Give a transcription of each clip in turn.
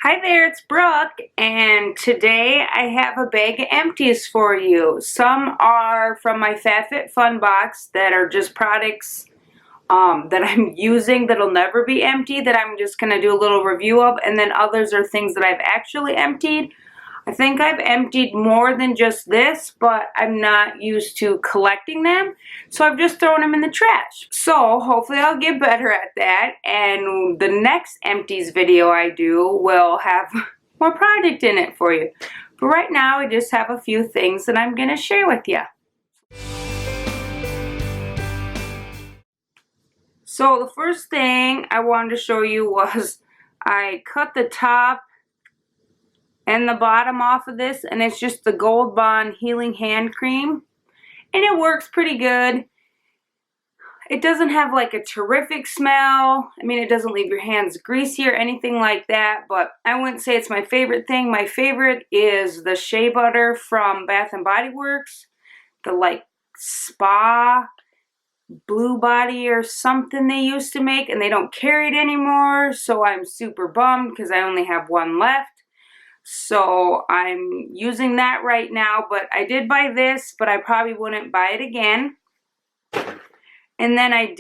Hi there, it's Brooke, and today I have a bag of empties for you. Some are from my FabFitFun box that are just products that I'm using that'll never be empty that I'm just going to do a little review of, and then others are things that I've actually emptied. I think I've emptied more than just this, but I'm not used to collecting them, so I've just thrown them in the trash. So hopefully I'll get better at that, and the next empties video I do will have more product in it for you. But right now I just have a few things that I'm going to share with you. So the first thing I wanted to show you was I cut the top and the bottom off of this, and it's just the Gold Bond Healing Hand Cream, and it works pretty good. It doesn't have like a terrific smell. I mean, it doesn't leave your hands greasy or anything like that, but I wouldn't say it's my favorite thing. My favorite is the Shea Butter from Bath & Body Works, the like spa blue body or something they used to make, and they don't carry it anymore, so I'm super bummed because I only have one left. So I'm using that right now, but I did buy this, but I probably wouldn't buy it again. And then I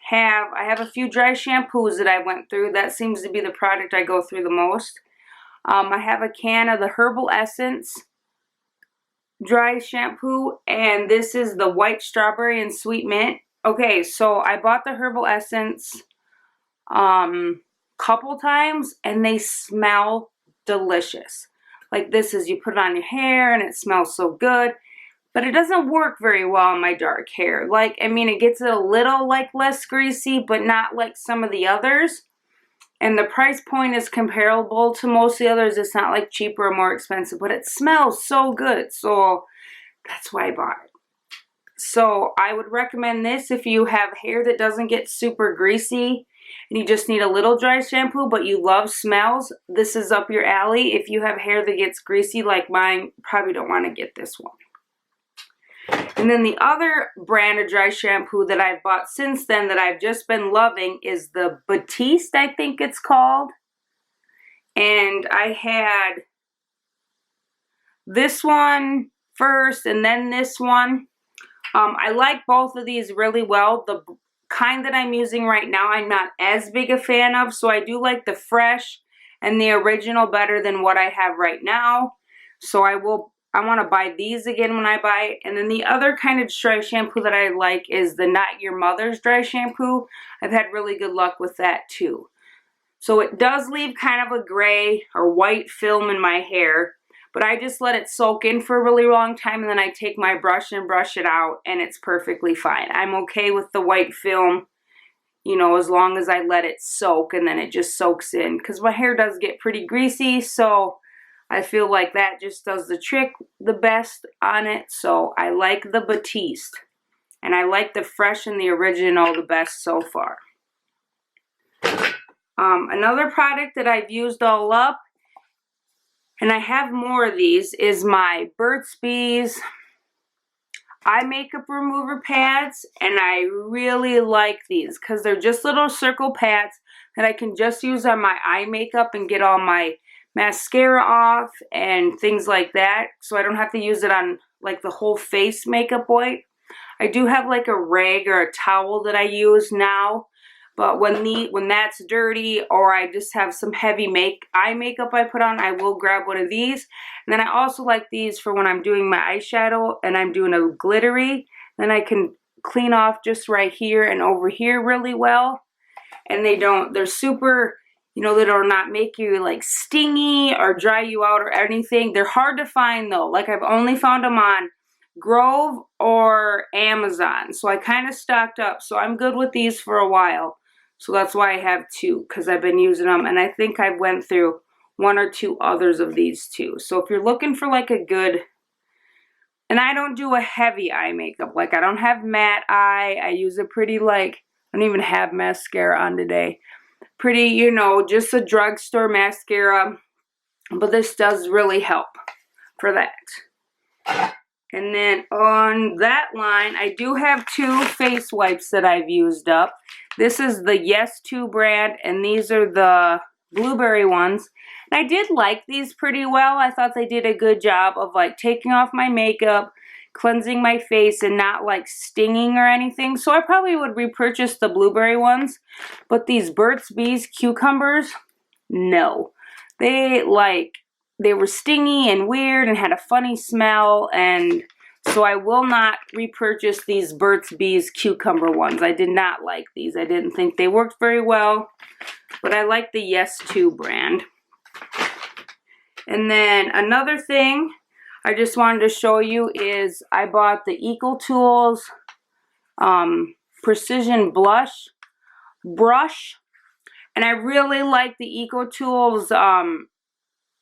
have a few dry shampoos that I went through. That seems to be the product I go through the most. I have a can of the Herbal Essence dry shampoo, and this is the white strawberry and sweet mint. Okay, so I bought the Herbal Essence couple times, and they smell delicious. Like this is, you put it on your hair and it smells so good, but it doesn't work very well on my dark hair. Like, I mean, it gets it a little like less greasy, but not like some of the others. And the price point is comparable to most of the others. It's not like cheaper or more expensive, but it smells so good. So that's why I bought it. So I would recommend this if you have hair that doesn't get super greasy and you just need a little dry shampoo, but you love smells. This is up your alley. If you have hair that gets greasy like mine, probably don't want to get this one. And then the other brand of dry shampoo that I've bought since then that I've just been loving is the Batiste, I think it's called. And I had this one first and then this one. I like both of these really well. The kind that I'm using right now I'm not as big a fan of, so I do like the Fresh and the original better than what I have right now. So I want to buy these again when I buy it. And then the other kind of dry shampoo that I like is the Not Your Mother's dry shampoo. I've had really good luck with that too. So it does leave kind of a gray or white film in my hair, but I just let it soak in for a really long time, and then I take my brush and brush it out, and it's perfectly fine. I'm okay with the white film, you know, as long as I let it soak and then it just soaks in, because my hair does get pretty greasy, so I feel like that just does the trick the best on it. So I like the Batiste, and I like the Fresh and the original the best so far. Another product that I've used all up, and I have more of these, is my Burt's Bees eye makeup remover pads, and I really like these because they're just little circle pads that I can just use on my eye makeup and get all my mascara off and things like that, so I don't have to use it on like the whole face makeup wipe. I do have like a rag or a towel that I use now, but when that's dirty or I just have some heavy eye makeup I put on, I will grab one of these. And then I also like these for when I'm doing my eyeshadow and I'm doing a glittery. Then I can clean off just right here and over here really well. And they're super, you know, they do not make you like stingy or dry you out or anything. They're hard to find though. Like I've only found them on Grove or Amazon. So I kind of stocked up. So I'm good with these for a while. So that's why I have two, because I've been using them, and I think I went through one or two others of these too. So if you're looking for like a good, and I don't do a heavy eye makeup, like I don't have matte eye, I use a pretty like, I don't even have mascara on today. Pretty, you know, just a drugstore mascara, but this does really help for that. And then on that line, I do have two face wipes that I've used up. This is the Yes 2 brand, and these are the blueberry ones. And I did like these pretty well. I thought they did a good job of like taking off my makeup, cleansing my face, and not like stinging or anything. So I probably would repurchase the blueberry ones. But these Burt's Bees cucumbers, no. They were stingy and weird and had a funny smell, and so I will not repurchase these Burt's Bees cucumber ones. I did not like these. I didn't think they worked very well, but I like the Yes To brand. And then another thing I just wanted to show you is I bought the EcoTools Precision Blush brush, and I really like the EcoTools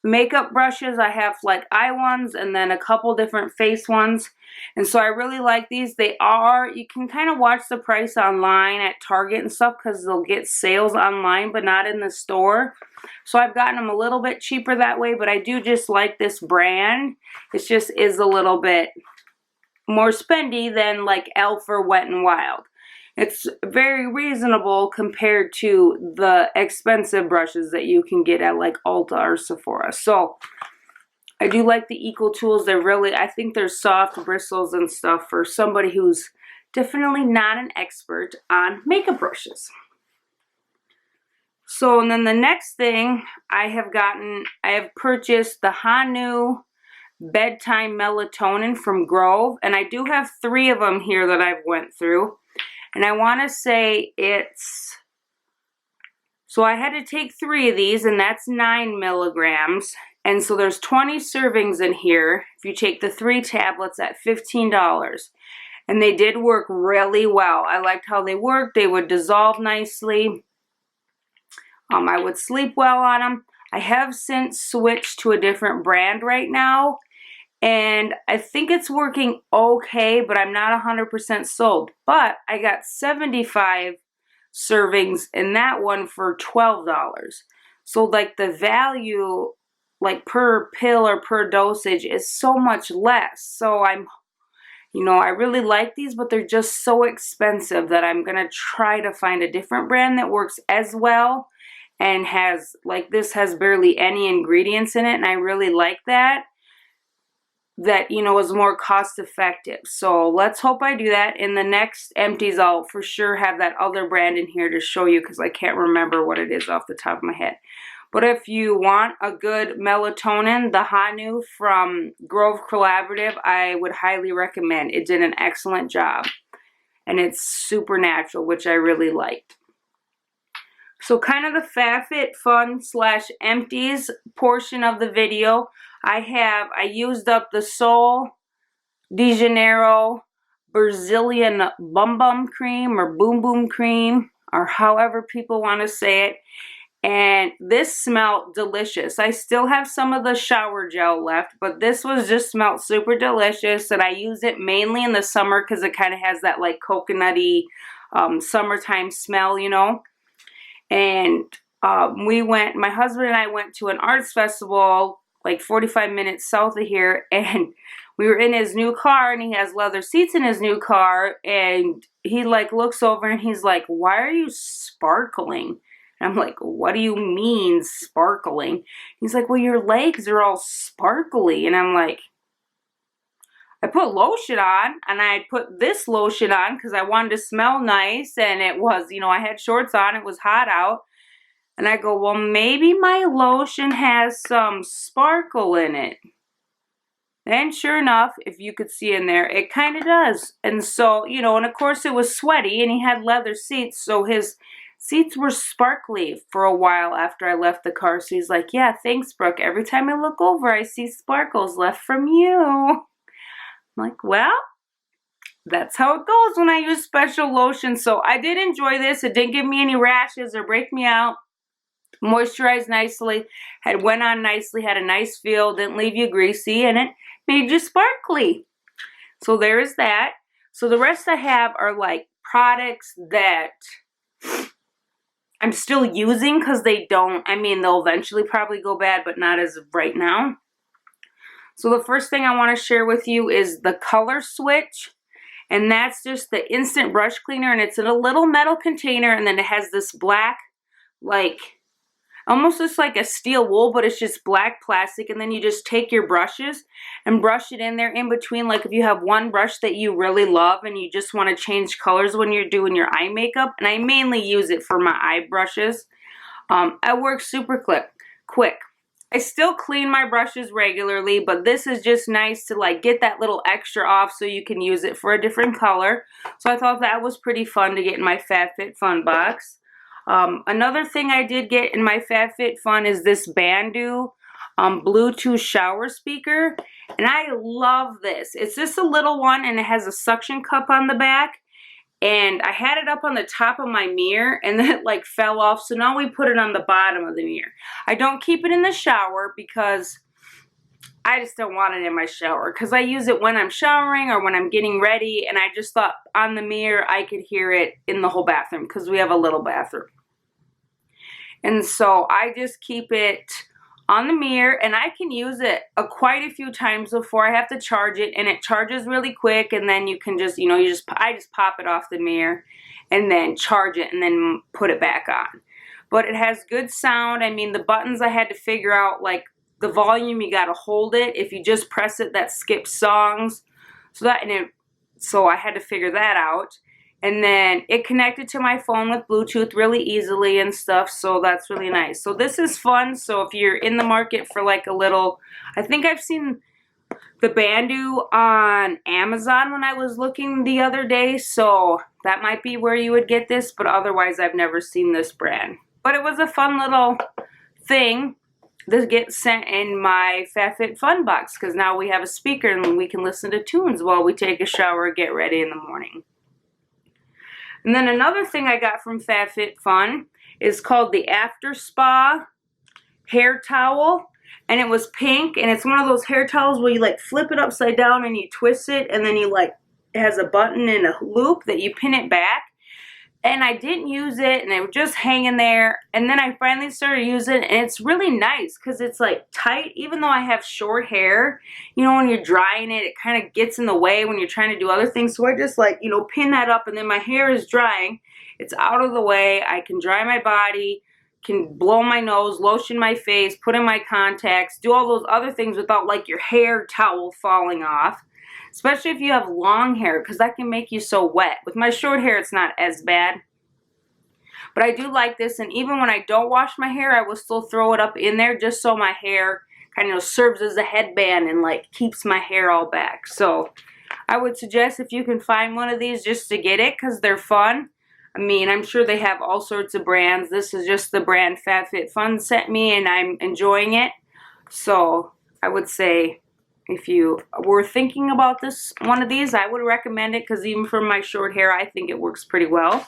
makeup brushes. I have like eye ones and then a couple different face ones, and so I really like these. You can kind of watch the price online at Target and stuff because they'll get sales online but not in the store. So I've gotten them a little bit cheaper that way, but I do just like this brand. It just is a little bit more spendy than like e.l.f. or Wet n Wild. It's very reasonable compared to the expensive brushes that you can get at like Ulta or Sephora. So I do like the EcoTools. They're really, I think they're soft bristles and stuff for somebody who's definitely not an expert on makeup brushes. So, and then the next thing I have purchased the Hanu Bedtime Melatonin from Grove. And I do have 3 of them here that I've went through. And I want to say so I had to take 3 of these, and that's 9 milligrams. And so there's 20 servings in here if you take the 3 tablets at $15. And they did work really well. I liked how they worked. They would dissolve nicely. I would sleep well on them. I have since switched to a different brand right now, and I think it's working okay, but I'm not 100% sold. But I got 75 servings in that one for $12. So like the value, like per pill or per dosage, is so much less. So I really like these, but they're just so expensive that I'm gonna try to find a different brand that works as well and has, like, this has barely any ingredients in it, and I really like that. That, is more cost effective. So let's hope I do that. In the next Empties, I'll for sure have that other brand in here to show you because I can't remember what it is off the top of my head. But if you want a good melatonin, the Hanu from Grove Collaborative, I would highly recommend. It did an excellent job. And it's super natural, which I really liked. So kind of the FabFitFun/Empties portion of the video. I used up the Sol de Janeiro Brazilian Bum Bum Cream or Boom Boom Cream, or however people want to say it. And this smelled delicious. I still have some of the shower gel left, but this just smelled super delicious. And I use it mainly in the summer because it kind of has that like coconutty summertime smell, And my husband and I went to an arts festival like 45 minutes south of here, and we were in his new car, and he has leather seats in his new car, and he like looks over and he's like, "Why are you sparkling?" And I'm like, "What do you mean sparkling?" He's like, "Well, your legs are all sparkly." And I'm like, I put lotion on, and I put this lotion on because I wanted to smell nice, and it was, I had shorts on, it was hot out. And I go, well, maybe my lotion has some sparkle in it. And sure enough, if you could see in there, it kind of does. And so, and of course it was sweaty, and he had leather seats, so his seats were sparkly for a while after I left the car. So he's like, "Yeah, thanks, Brooke. Every time I look over, I see sparkles left from you." I'm like, well, that's how it goes when I use special lotion. So I did enjoy this. It didn't give me any rashes or break me out. Moisturized nicely, went on nicely, had a nice feel, didn't leave you greasy, and it made you sparkly. So there is that. So the rest I have are like products that I'm still using because they'll eventually probably go bad, but not as of right now. So the first thing I want to share with you is the Color Switch. And that's just the instant brush cleaner, and it's in a little metal container, and then it has this black, like, almost looks like a steel wool, but it's just black plastic, and then you just take your brushes and brush it in there in between. Like if you have one brush that you really love and you just want to change colors when you're doing your eye makeup, and I mainly use it for my eye brushes. It works super quick. I still clean my brushes regularly, but this is just nice to like get that little extra off so you can use it for a different color. So I thought that was pretty fun to get in my FabFitFun box. Another thing I did get in my FabFitFun is this Bandu Bluetooth shower speaker, and I love this. It's just a little one, and it has a suction cup on the back. And I had it up on the top of my mirror, and then it like fell off, so now we put it on the bottom of the mirror. I don't keep it in the shower because I just don't want it in my shower, because I use it when I'm showering or when I'm getting ready, and I just thought on the mirror I could hear it in the whole bathroom because we have a little bathroom. And so I just keep it on the mirror, and I can use it quite a few times before I have to charge it, and it charges really quick, and then you can just, I just pop it off the mirror and then charge it and then put it back on. But it has good sound. I mean, the buttons I had to figure out, like the volume, you gotta hold it. If you just press it, that skips songs. So I had to figure that out. And then it connected to my phone with Bluetooth really easily and stuff, so that's really nice. So this is fun. So if you're in the market for like a little, I think I've seen the Bandu on Amazon when I was looking the other day, so that might be where you would get this, but otherwise I've never seen this brand. But it was a fun little thing to get sent in my FabFitFun box, because now we have a speaker and we can listen to tunes while we take a shower and get ready in the morning. And then another thing I got from FabFitFun is called the After Spa hair towel. And it was pink, and it's one of those hair towels where you like flip it upside down and you twist it, and then you like, it has a button and a loop that you pin it back. And I didn't use it, and it was just hanging there. And then I finally started using it, and it's really nice because it's like tight. Even though I have short hair, you know, when you're drying it, it kind of gets in the way when you're trying to do other things. So I just like, you know, pin that up, and then my hair is drying. It's out of the way. I can dry my body, can blow my nose, lotion my face, put in my contacts, do all those other things without like your hair towel falling off. Especially if you have long hair, because that can make you so wet. With my short hair, it's not as bad. But I do like this, and even when I don't wash my hair, I will still throw it up in there just so my hair kind of serves as a headband and like keeps my hair all back. So I would suggest if you can find one of these just to get it, because they're fun. I mean, I'm sure they have all sorts of brands. This is just the brand FabFitFun sent me, and I'm enjoying it. So I would say, if you were thinking about one of these, I would recommend it, because even for my short hair, I think it works pretty well.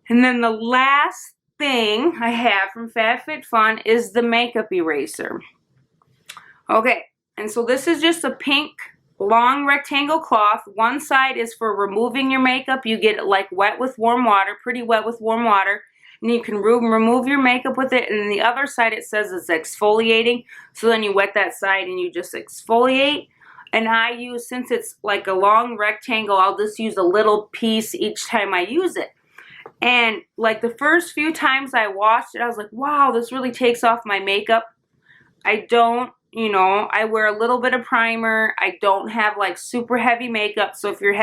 And then the last thing I have from FabFitFun is the makeup eraser. Okay, and so this is just a pink long rectangle cloth. One side is for removing your makeup. You get it like wet with warm water, pretty wet with warm water. And you can remove your makeup with it, and then the other side it says it's exfoliating, so then you wet that side and you just exfoliate. And I use, since it's like a long rectangle, I'll just use a little piece each time I use it. And like the first few times I washed it, I was like, wow, this really takes off my makeup. I don't, you know, I wear a little bit of primer. I don't have like super heavy makeup, so if you're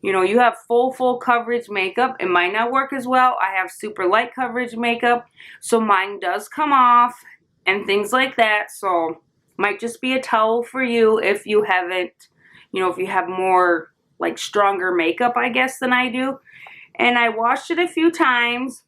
you know, you have full coverage makeup, it might not work as well. I have super light coverage makeup, so mine does come off and things like that. So might just be a towel for you if you haven't, you know, if you have more like stronger makeup, I guess, than I do. And I washed it a few times,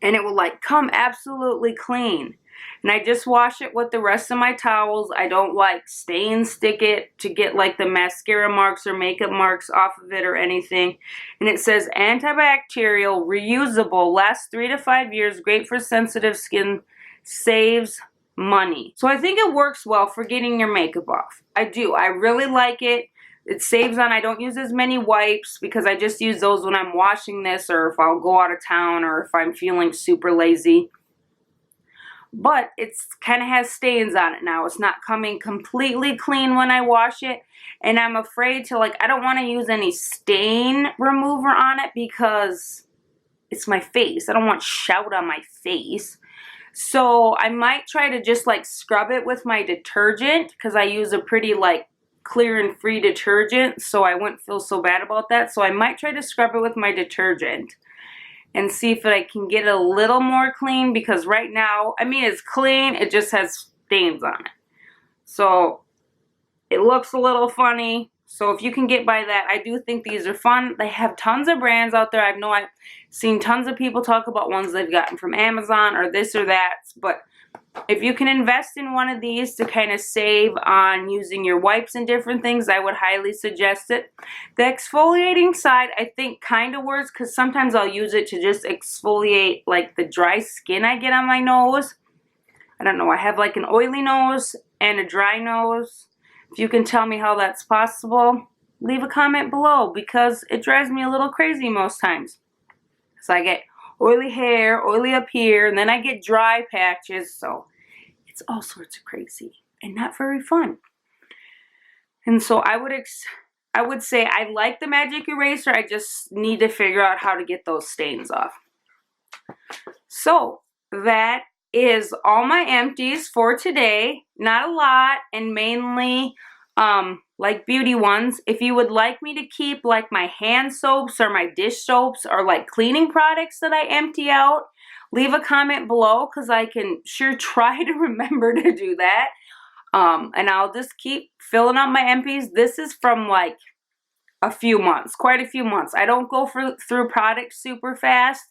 and it will like come absolutely clean. And I just wash it with the rest of my towels. I don't like stick it to get like the mascara marks or makeup marks off of it or anything. And it says antibacterial, reusable, lasts 3 to 5 years, great for sensitive skin, saves money. So I think it works well for getting your makeup off. I do. I really like it. It saves on, I don't use as many wipes because I just use those when I'm washing this, or if I'll go out of town, or if I'm feeling super lazy. But it's kind of has stains on it now. It's not coming completely clean when I wash it. And I'm afraid to, like, I don't want to use any stain remover on it because it's my face. I don't want shout on my face. So I might try to just like scrub it with my detergent because I use a pretty like clear and free detergent, so I wouldn't feel so bad about that. So I might try to scrub it with my detergent and see if I can get a little more clean, because right now, I mean, it's clean, it just has stains on it. So it looks a little funny. So if you can get by that, I do think these are fun. They have tons of brands out there. I've seen tons of people talk about ones they've gotten from Amazon or this or that. But if you can invest in one of these to kind of save on using your wipes and different things, I would highly suggest it. The exfoliating side, I think, kind of works because sometimes I'll use it to just exfoliate like the dry skin I get on my nose. I don't know, I have like an oily nose and a dry nose. If you can tell me how that's possible, leave a comment below, because it drives me a little crazy most times. So I get oily hair, oily up here, and then I get dry patches, so it's all sorts of crazy and not very fun. And so I would say I like the magic eraser, I just need to figure out how to get those stains off. So that is all my empties for today. Not a lot, and mainly like beauty ones. If you would like me to keep like my hand soaps or my dish soaps or like cleaning products that I empty out, leave a comment below, because I can sure try to remember to do that. And I'll just keep filling up my empties. This is from like a few months, quite a few months. I don't go through products super fast.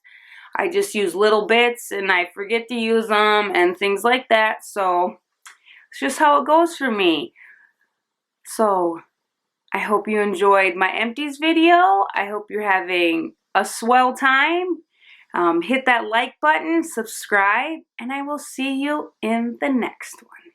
I just use little bits and I forget to use them and things like that. So it's just how it goes for me. So I hope you enjoyed my empties video. I hope you're having a swell time. Hit that like button, subscribe, and I will see you in the next one.